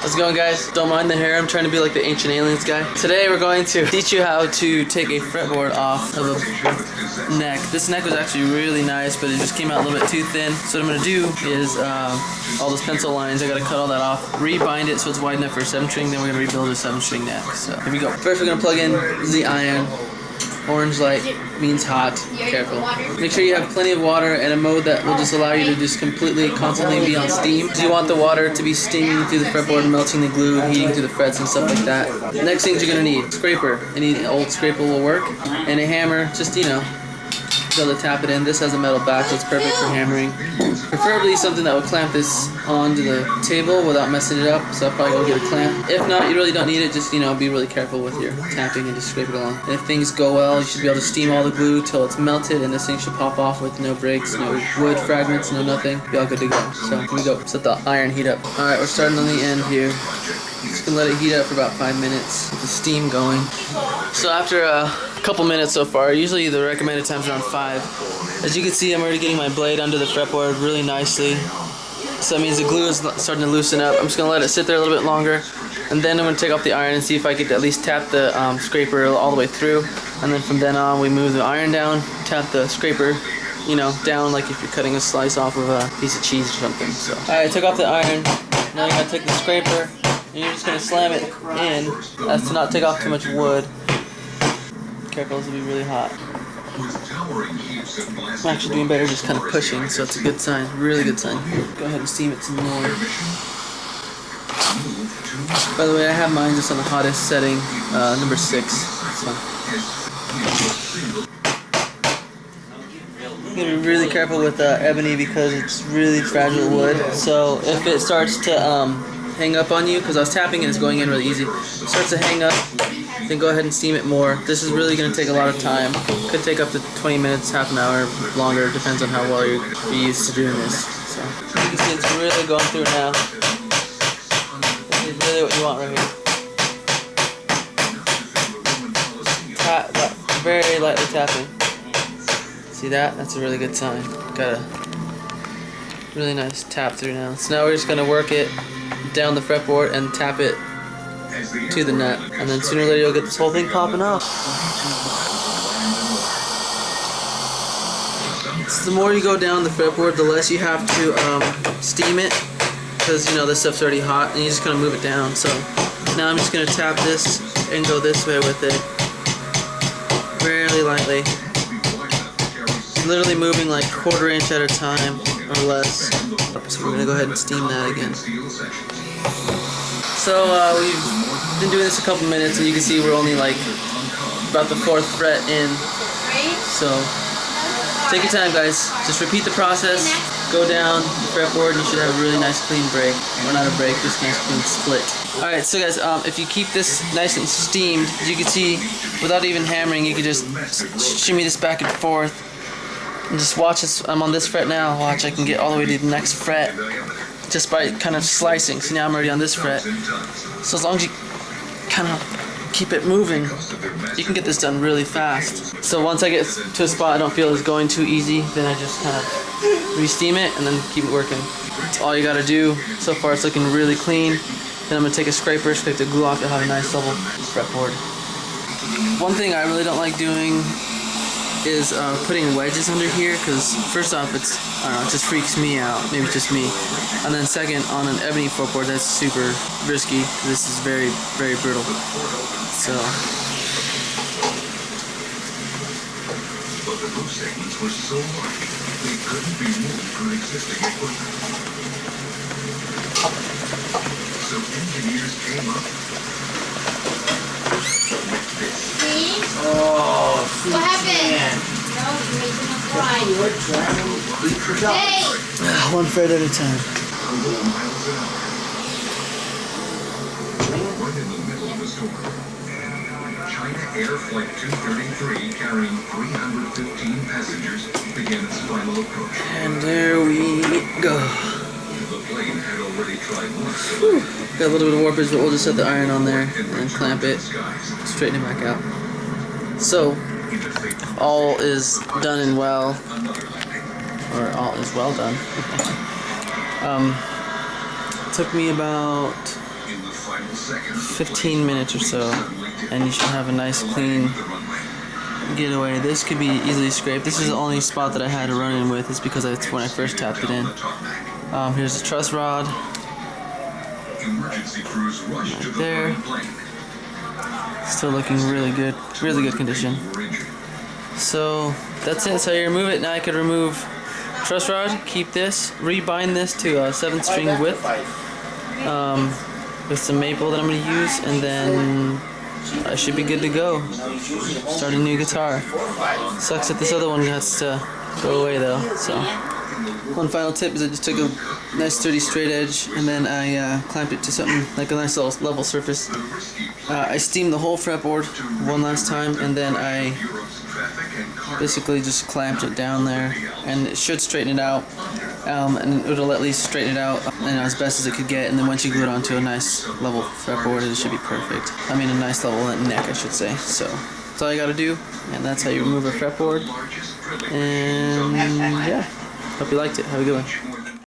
How's it going, guys? Don't mind the hair, I'm trying to be like the Ancient Aliens guy. Today we're going to teach you how to take a fretboard off of a neck. This neck was actually really nice, but it just came out a little bit too thin. So what I'm going to do is all those pencil lines, I got to cut all that off, rebind it so it's wide enough for a 7-string, then we're going to rebuild a 7-string neck. So here we go. First we're going to plug in the iron. Orange light means hot. Careful. Make sure you have plenty of water and a mode that will just allow you to just completely, constantly be on steam. You want the water to be steaming through the fretboard, melting the glue, heating through the frets and stuff like that. Next things you're going to need, scraper. Any old scraper will work. And a hammer, just, you know, be able to tap it in. This has a metal back, so it's perfect for hammering. Preferably something that will clamp this onto the table without messing it up, so I'll probably go get a clamp. If not, you really don't need it, just, you know, be really careful with your tapping and just scrape it along. And if things go well, you should be able to steam all the glue till it's melted, and this thing should pop off with no breaks, no wood fragments, no nothing. Be all good to go. So here we go. Let's let the iron heat up. Alright, we're starting on the end here. Just gonna let it heat up for about 5 minutes with the steam going. So after a couple minutes so far, usually the recommended time is around 5. As you can see, I'm already getting my blade under the fretboard really nicely. So that means the glue is starting to loosen up. I'm just gonna let it sit there a little bit longer, and then I'm gonna take off the iron and see if I could at least tap the scraper all the way through. And then from then on, we move the iron down, tap the scraper, you know, down like if you're cutting a slice off of a piece of cheese or something. So, alright, I took off the iron. Now you gotta take the scraper, and you're just gonna slam it in as to not take off too much wood. Careful, this will be really hot. I'm actually doing better just kind of pushing, so it's a good sign, really good sign. Go ahead and steam it some more. By the way, I have mine just on the hottest setting, number 6. So. You gotta be really careful with ebony because it's really fragile wood. So if it starts to hang up on you, because I was tapping and it's going in really easy, it starts to hang up, then go ahead and steam it more. This is really going to take a lot of time. Could take up to 20 minutes, half an hour, longer. Depends on how well you're used to doing this. So you can see it's really going through now. This is really what you want right here. Tap, very lightly tapping. See that? That's a really good sign. Got a really nice tap through now. So now we're just going to work it down the fretboard and tap it to the net, and then sooner or later you'll get this whole thing popping off. So the more you go down the fretboard, the less you have to steam it, because you know this stuff's already hot, and you just kind of move it down. So now I'm just going to tap this and go this way with it, very lightly, literally moving like 1/4 inch at a time or less. So we're going to go ahead and steam that again. So we've been doing this a couple minutes, and you can see we're only like about the 4th fret in. So take your time, guys. Just repeat the process. Go down the fretboard, and you should have a really nice clean break. Or not a break, just a nice clean split. Alright, so guys, if you keep this nice and steamed, as you can see, without even hammering, you can just shimmy this back and forth. And just watch this. I'm on this fret now. Watch, I can get all the way to the next fret just by kind of slicing. So now I'm already on this fret. So as long as you kind of keep it moving, you can get this done really fast. So once I get to a spot I don't feel is going too easy, then I just kind of re-steam it and then keep it working. That's all you gotta do. So far it's looking really clean. Then I'm gonna take a scraper, scrape the glue off to have a nice level fretboard. One thing I really don't like doing is putting wedges under here, because first off, it's, I don't know, it just freaks me out. Maybe it's just me. And then second, on an ebony fretboard, that's super risky. This is very, very brittle. So. But the loose segments were so light, they couldn't be moved from existing equipment. So engineers came up with this. Oh, what happened? No, you made them cry. Hey! 1 fret at a time. Right in the middle of the storm, China Air Flight 233, carrying 315 passengers, began its final approach. And there we go. The plane had already tried once. Got a little bit of warpage, but we'll just set the iron on there and clamp it, straighten it back out. So, all is done and well, or all is well done. Took me about In the final seconds, 15 minutes or so, and you should have a nice clean getaway. This could be easily scraped. This is the only spot that I had to run in with. It's because that's when I first tapped it in. Here's the truss rod. Emergency crews rush to the There. plane. Still looking really good condition. So that's it. So you remove it. Now I could remove truss rod, keep this, rebind this to a 7-string width with some maple that I'm going to use, and then I should be good to go. Start a new guitar. Sucks that this other one has to go away though. So one final tip is I just took a nice sturdy straight edge and then I clamped it to something like a nice little level surface. I steamed the whole fretboard one last time, and then I basically just clamped it down there, and it should straighten it out, and it'll at least straighten it out as best as it could get. And then once you glue it onto a nice level fretboard, it should be perfect. I mean a nice level neck, I should say. So that's all you gotta do, and that's how you remove a fretboard. And yeah, hope you liked it. Have a good one.